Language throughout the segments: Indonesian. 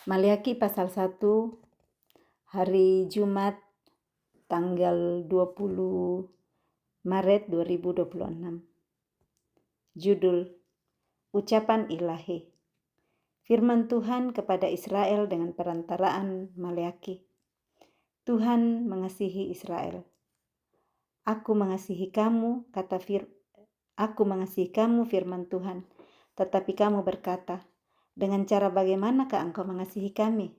Maliaki pasal 1 hari Jumat tanggal 20 Maret 2026. Judul Ucapan Ilahi. Firman Tuhan kepada Israel dengan perantaraan Maliaki. Tuhan mengasihi Israel. Aku mengasihi kamu, Aku mengasihi kamu, firman Tuhan. Tetapi kamu berkata, dengan cara bagaimanakah engkau mengasihi kami?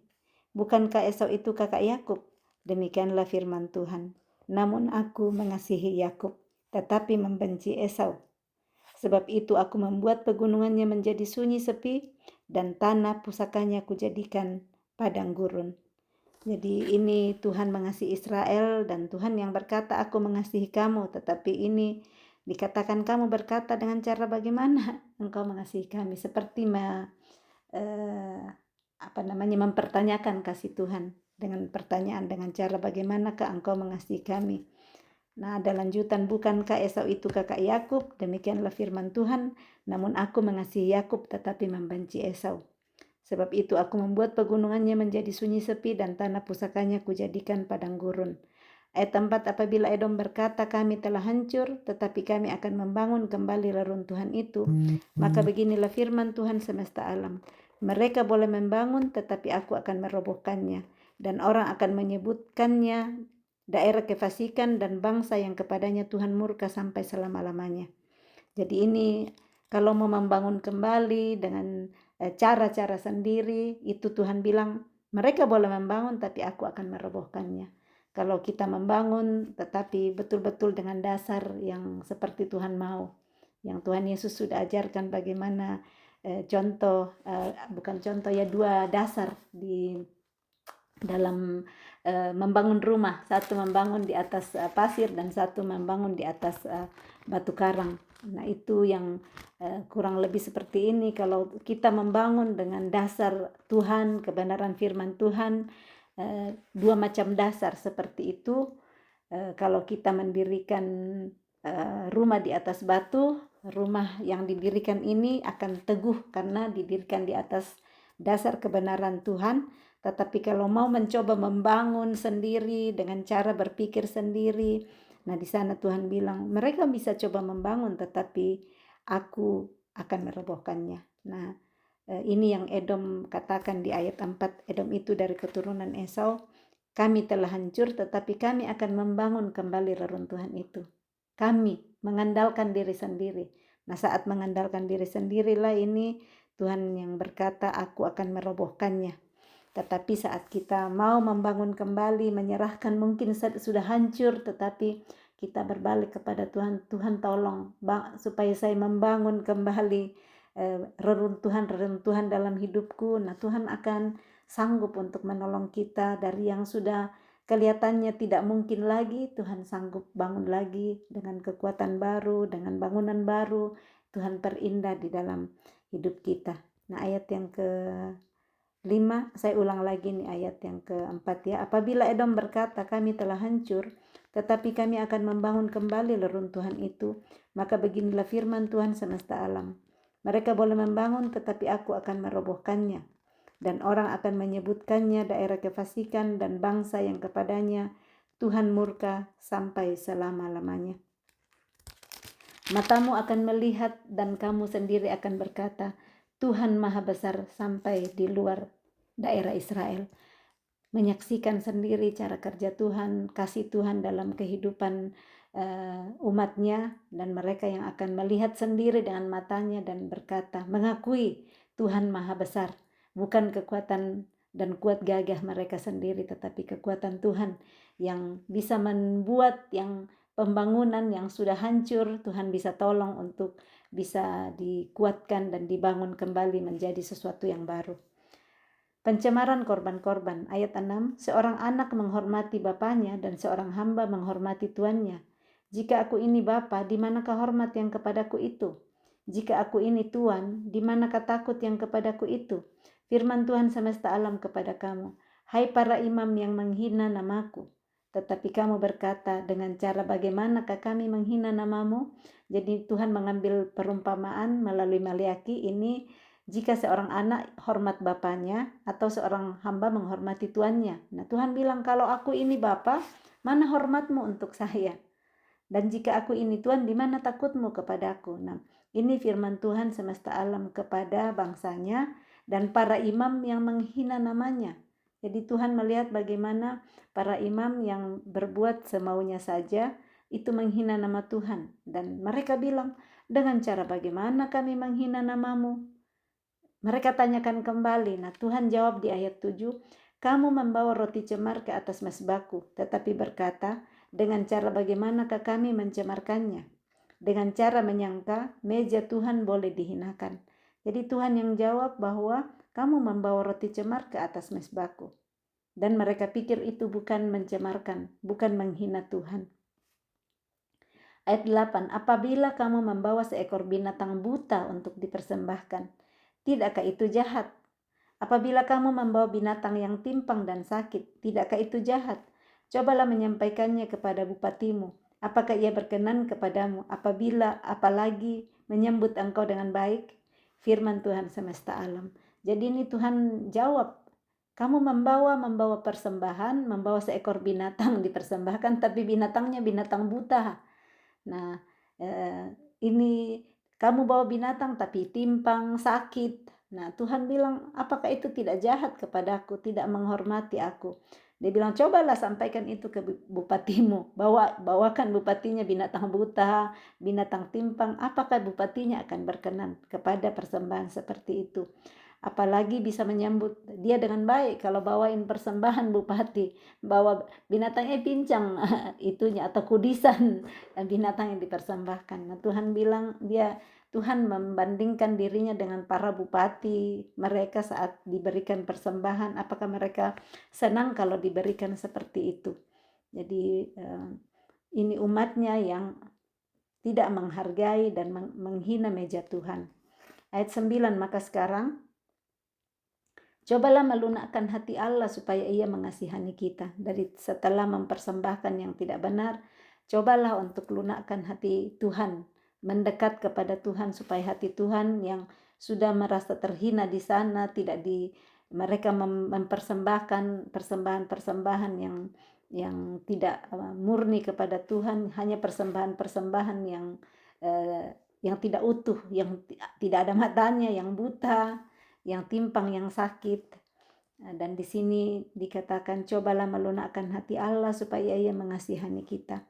Bukankah Esau itu kakak Yakub? Demikianlah firman Tuhan. Namun aku mengasihi Yakub, tetapi membenci Esau. Sebab itu aku membuat pegunungannya menjadi sunyi sepi, dan tanah pusakanya kujadikan padang gurun. Jadi ini Tuhan mengasihi Israel, dan Tuhan yang berkata, aku mengasihi kamu. Tetapi ini dikatakan kamu berkata, dengan cara bagaimana engkau mengasihi kami? Seperti mempertanyakan kasih Tuhan dengan pertanyaan, dengan cara bagaimanakah engkau mengasihi kami? Nah, ada lanjutan, bukankah Esau itu kakak Yakub? Demikianlah firman Tuhan, namun aku mengasihi Yakub tetapi membenci Esau. Sebab itu aku membuat pegunungannya menjadi sunyi sepi, dan tanah pusakanya kujadikan padang gurun. Ayat 4, apabila Edom berkata, kami telah hancur, tetapi kami akan membangun kembali reruntuhan itu, maka beginilah firman Tuhan semesta alam. Mereka boleh membangun, tetapi aku akan merobohkannya, dan orang akan menyebutkannya daerah kefasikan dan bangsa yang kepadanya Tuhan murka sampai selama-lamanya. Jadi ini kalau mau membangun kembali dengan cara-cara sendiri, itu Tuhan bilang mereka boleh membangun tapi aku akan merobohkannya. Kalau kita membangun tetapi betul-betul dengan dasar yang seperti Tuhan mau, yang Tuhan Yesus sudah ajarkan bagaimana dua dasar di dalam membangun rumah. Satu membangun di atas pasir, dan satu membangun di atas batu karang. Nah, itu yang kurang lebih seperti ini. Kalau kita membangun dengan dasar Tuhan, kebenaran firman Tuhan, dua macam dasar seperti itu. Kalau kita mendirikan rumah di atas batu, rumah yang didirikan ini akan teguh karena didirikan di atas dasar kebenaran Tuhan. Tetapi kalau mau mencoba membangun sendiri dengan cara berpikir sendiri, nah di sana Tuhan bilang mereka bisa coba membangun tetapi aku akan merobohkannya. Nah, ini yang Edom katakan di ayat 4. Edom itu dari keturunan Esau. Kami telah hancur tetapi kami akan membangun kembali reruntuhan itu. Kami mengandalkan diri sendiri. Nah, saat mengandalkan diri sendirilah ini Tuhan yang berkata, aku akan merobohkannya. Tetapi saat kita mau membangun kembali, menyerahkan, mungkin sudah hancur, tetapi kita berbalik kepada Tuhan. Tuhan tolong supaya saya membangun kembali reruntuhan dalam hidupku. Nah, Tuhan akan sanggup untuk menolong kita dari yang sudah kelihatannya tidak mungkin lagi. Tuhan sanggup bangun lagi dengan kekuatan baru, dengan bangunan baru. Tuhan perindah di dalam hidup kita. Nah, ayat yang ke-5, saya ulang lagi nih ayat yang ke-4 ya. Apabila Edom berkata, kami telah hancur, tetapi kami akan membangun kembali reruntuhan itu, maka beginilah firman Tuhan semesta alam. Mereka boleh membangun, tetapi aku akan merobohkannya. Dan orang akan menyebutkannya daerah kefasikan dan bangsa yang kepadanya Tuhan murka sampai selama-lamanya. Matamu akan melihat dan kamu sendiri akan berkata, Tuhan Maha Besar sampai di luar daerah Israel. Menyaksikan sendiri cara kerja Tuhan, kasih Tuhan dalam kehidupan umatnya, dan mereka yang akan melihat sendiri dengan matanya dan berkata, mengakui Tuhan Maha Besar. Bukan kekuatan dan kuat gagah mereka sendiri, tetapi kekuatan Tuhan yang bisa membuat yang pembangunan yang sudah hancur, Tuhan bisa tolong untuk bisa dikuatkan dan dibangun kembali menjadi sesuatu yang baru. Pencemaran korban-korban. Ayat 6, seorang anak menghormati bapaknya dan seorang hamba menghormati tuannya. Jika aku ini bapa, di manakah hormat yang kepadaku itu? Jika aku ini tuan, di manakah takut yang kepadaku itu? Firman Tuhan semesta alam kepada kamu, hai para imam yang menghina namaku. Tetapi kamu berkata, dengan cara bagaimanakah kami menghina namamu? Jadi Tuhan mengambil perumpamaan melalui Maliaki ini Jika seorang anak hormat bapaknya atau seorang hamba menghormati tuannya. Nah, Tuhan bilang, kalau aku ini Bapa, mana hormatmu untuk saya? Dan jika aku ini Tuhan, di mana takutmu kepadaku? Nah, ini firman Tuhan semesta alam kepada bangsanya dan para imam yang menghina namanya. Jadi Tuhan melihat bagaimana para imam yang berbuat semaunya saja itu menghina nama Tuhan. Dan mereka bilang, dengan cara bagaimana kami menghina namamu? Mereka tanyakan kembali. Nah, Tuhan jawab di ayat 7, kamu membawa roti cemar ke atas mezbahku, tetapi berkata, dengan cara bagaimanakah kami mencemarkannya? Dengan cara menyangka meja Tuhan boleh dihinakan. Jadi Tuhan yang jawab bahwa kamu membawa roti cemar ke atas mezbahku. Dan mereka pikir itu bukan mencemarkan, bukan menghina Tuhan. Ayat 8, apabila kamu membawa seekor binatang buta untuk dipersembahkan, tidakkah itu jahat? Apabila kamu membawa binatang yang timpang dan sakit, tidakkah itu jahat? Cobalah menyampaikannya kepada bupatimu. Apakah ia berkenan kepadamu apalagi menyambut engkau dengan baik? Firman Tuhan semesta alam. Jadi ini Tuhan jawab, kamu membawa persembahan, membawa seekor binatang dipersembahkan, tapi binatangnya binatang buta. Nah, ini kamu bawa binatang tapi timpang, sakit. Nah, Tuhan bilang, apakah itu tidak jahat kepadaku, tidak menghormati aku? Dia bilang, cobalah sampaikan itu ke bupatimu. Bawakan bupatinya binatang buta, binatang timpang. Apakah bupatinya akan berkenan kepada persembahan seperti itu? Apalagi bisa menyambut dia dengan baik. Kalau bawain persembahan bupati, bawa binatangnya pincang itunya atau kudisan binatang yang dipersembahkan. Nah, Tuhan bilang Tuhan membandingkan dirinya dengan para bupati mereka saat diberikan persembahan. Apakah mereka senang kalau diberikan seperti itu? Jadi ini umatnya yang tidak menghargai dan menghina meja Tuhan. Ayat 9, maka sekarang cobalah melunakkan hati Allah supaya ia mengasihani kita. Dari setelah mempersembahkan yang tidak benar, cobalah untuk lunakkan hati Tuhan. Mendekat kepada Tuhan supaya hati Tuhan yang sudah merasa terhina di sana, mereka mempersembahkan persembahan-persembahan yang tidak murni kepada Tuhan, hanya persembahan-persembahan yang tidak utuh, yang tidak ada matanya, yang buta, yang timpang, yang sakit. Dan di sini dikatakan, cobalah melunakkan hati Allah supaya ia mengasihani kita.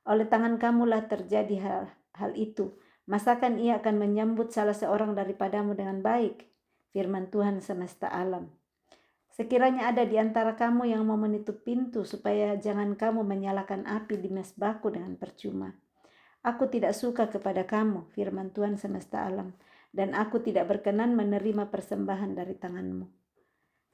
Oleh tangan kamulah terjadi hal itu. Masakan ia akan menyambut salah seorang daripadamu dengan baik? Firman Tuhan semesta alam. Sekiranya ada di antara kamu yang mau menutup pintu supaya jangan kamu menyalakan api di mezbahku dengan percuma. Aku tidak suka kepada kamu, firman Tuhan semesta alam, dan aku tidak berkenan menerima persembahan dari tanganmu.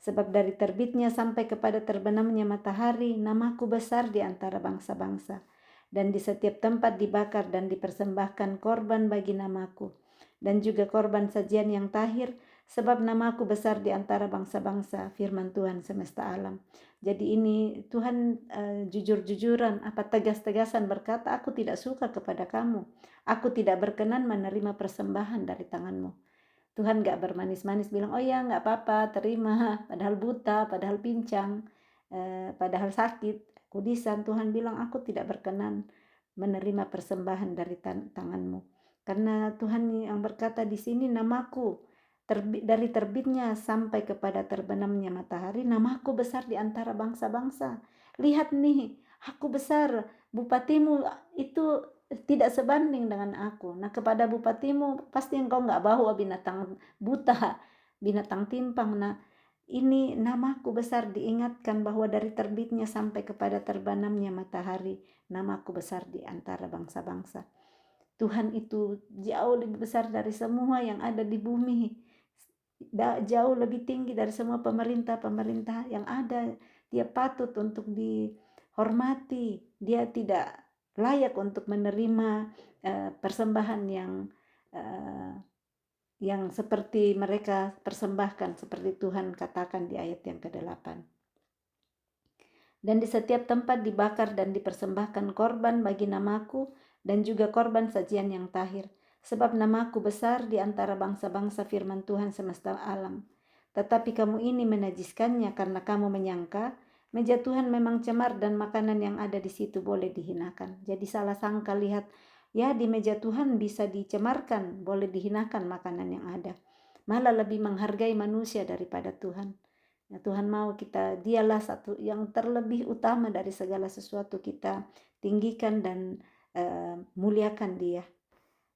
Sebab dari terbitnya sampai kepada terbenamnya matahari, namaku besar di antara bangsa-bangsa, dan di setiap tempat dibakar dan dipersembahkan korban bagi namaku, dan juga korban sajian yang tahir, sebab namaku besar di antara bangsa-bangsa, firman Tuhan semesta alam. Jadi ini Tuhan jujur-jujuran, tegas-tegasan berkata, aku tidak suka kepada kamu. Aku tidak berkenan menerima persembahan dari tanganmu. Tuhan gak bermanis-manis bilang, oh ya gak apa-apa, terima. Padahal buta, padahal pincang, padahal sakit, kudisan. Tuhan bilang, aku tidak berkenan menerima persembahan dari tanganmu. Karena Tuhan yang berkata di sini, namaku dari terbitnya sampai kepada terbenamnya matahari, namaku besar di antara bangsa-bangsa. Lihat nih, aku besar, bupatimu itu tidak sebanding dengan aku. Nah, kepada bupatimu pasti engkau gak bawa binatang buta, binatang timpang. Nah, ini namaku besar, diingatkan bahwa dari terbitnya sampai kepada terbenamnya matahari, namaku besar di antara bangsa-bangsa. Tuhan itu jauh lebih besar dari semua yang ada di bumi. Jauh lebih tinggi dari semua pemerintah-pemerintah yang ada. Dia patut untuk dihormati. Dia tidak layak untuk menerima persembahan yang seperti mereka persembahkan, seperti Tuhan katakan di ayat yang ke-8. Dan di setiap tempat dibakar dan dipersembahkan korban bagi namaku, dan juga korban sajian yang tahir. Sebab namaku besar di antara bangsa-bangsa, firman Tuhan semesta alam. Tetapi kamu ini menajiskannya karena kamu menyangka meja Tuhan memang cemar dan makanan yang ada di situ boleh dihinakan. Jadi salah sangka, lihat, ya di meja Tuhan bisa dicemarkan, boleh dihinakan makanan yang ada. Malah lebih menghargai manusia daripada Tuhan. Ya, Tuhan mau kita, dialah satu yang terlebih utama dari segala sesuatu, kita tinggikan dan muliakan dia.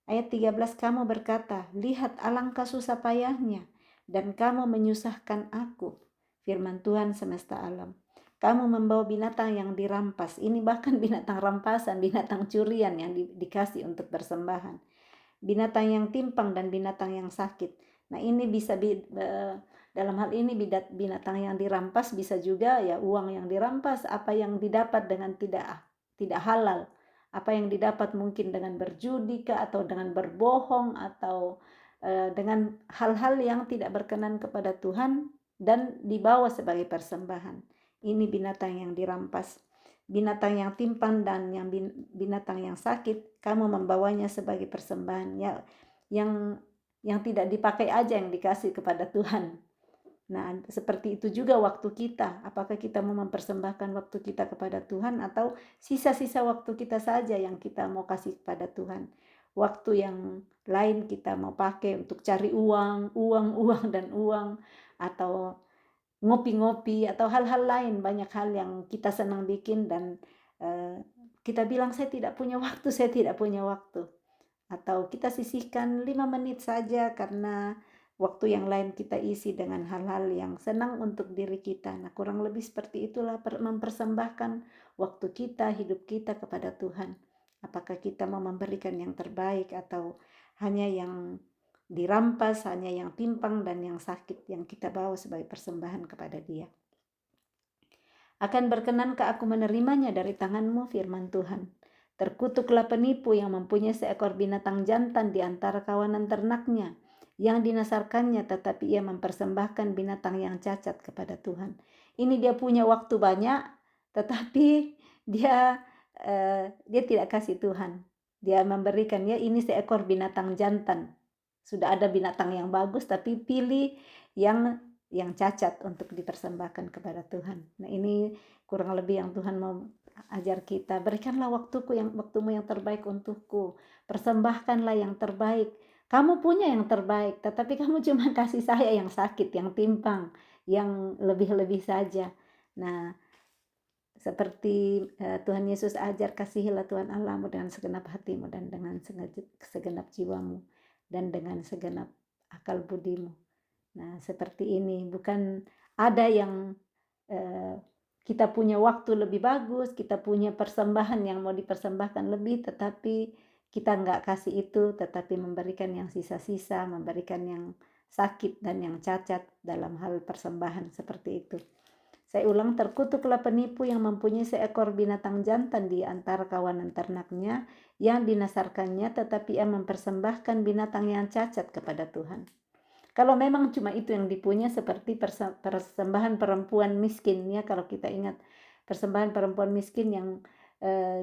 Ayat 13, kamu berkata, lihat alangkah susah payahnya, dan kamu menyusahkan aku, firman Tuhan semesta alam. Kamu membawa binatang yang dirampas, ini bahkan binatang rampasan, binatang curian yang dikasih untuk persembahan. Binatang yang timpang dan binatang yang sakit. Nah ini bisa dalam hal ini binatang yang dirampas bisa juga ya uang yang dirampas, apa yang didapat dengan tidak halal, apa yang didapat mungkin dengan berjudi atau dengan berbohong atau dengan hal-hal yang tidak berkenan kepada Tuhan dan dibawa sebagai persembahan. Ini binatang yang dirampas. Binatang yang timpang dan binatang yang sakit, kamu membawanya sebagai persembahan ya, yang tidak dipakai aja yang dikasih kepada Tuhan. Nah, seperti itu juga waktu kita. Apakah kita mau mempersembahkan waktu kita kepada Tuhan atau sisa-sisa waktu kita saja yang kita mau kasih kepada Tuhan. Waktu yang lain kita mau pakai untuk cari uang dan uang, atau ngopi-ngopi atau hal-hal lain, banyak hal yang kita senang bikin dan kita bilang saya tidak punya waktu, atau kita sisihkan 5 menit saja karena waktu yang lain kita isi dengan hal-hal yang senang untuk diri kita. Nah, kurang lebih seperti itulah mempersembahkan waktu kita, hidup kita kepada Tuhan. Apakah kita mau memberikan yang terbaik atau hanya yang dirampas, hanya yang timpang dan yang sakit yang kita bawa sebagai persembahan kepada Dia. Akan berkenankah aku menerimanya dari tanganmu, firman Tuhan? Terkutuklah penipu yang mempunyai seekor binatang jantan di antara kawanan ternaknya, yang dinasarkannya tetapi ia mempersembahkan binatang yang cacat kepada Tuhan. Ini dia punya waktu banyak, tetapi dia tidak kasih Tuhan. Dia memberikan, ya ini seekor binatang jantan. Sudah ada binatang yang bagus, tapi pilih yang cacat untuk dipersembahkan kepada Tuhan. Nah ini kurang lebih yang Tuhan mau ajar kita. Berikanlah waktumu yang terbaik untukku. Persembahkanlah yang terbaik. Kamu punya yang terbaik, tetapi kamu cuma kasih saya yang sakit, yang timpang, yang lebih-lebih saja. Nah, seperti Tuhan Yesus ajar, kasihilah Tuhan Allahmu dengan segenap hatimu dan dengan segenap jiwamu dan dengan segenap akal budimu. Nah, seperti ini, bukan ada yang kita punya waktu lebih bagus, kita punya persembahan yang mau dipersembahkan lebih, tetapi kita nggak kasih itu, tetapi memberikan yang sisa-sisa, memberikan yang sakit dan yang cacat dalam hal persembahan seperti itu. Saya ulang, terkutuklah penipu yang mempunyai seekor binatang jantan di antara kawanan ternaknya, yang dinasarkannya tetapi ia mempersembahkan binatang yang cacat kepada Tuhan. Kalau memang cuma itu yang dipunya, seperti persembahan perempuan miskin, ya kalau kita ingat persembahan perempuan miskin yang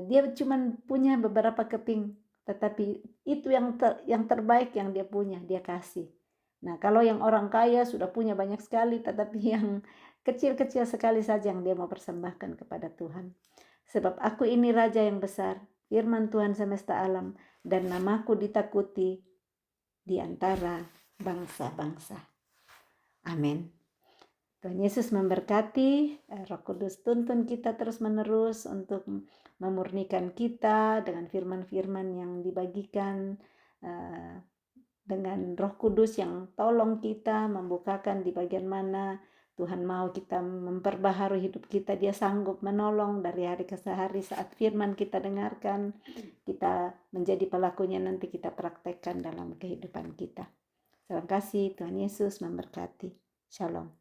dia cuma punya beberapa keping, tetapi itu yang terbaik yang dia punya, dia kasih. Nah, kalau yang orang kaya sudah punya banyak sekali, tetapi yang kecil-kecil sekali saja yang dia mau persembahkan kepada Tuhan. Sebab aku ini raja yang besar, firman Tuhan semesta alam, dan namaku ditakuti di antara bangsa-bangsa. Amin. Tuhan Yesus memberkati. Roh Kudus tuntun kita terus menerus untuk memurnikan kita dengan firman-firman yang dibagikan, dengan Roh Kudus yang tolong kita membukakan di bagian mana Tuhan mau kita memperbaharui hidup kita. Dia sanggup menolong dari hari ke hari saat firman kita dengarkan, kita menjadi pelakunya, nanti kita praktekkan dalam kehidupan kita. Terima kasih, Tuhan Yesus memberkati. Shalom.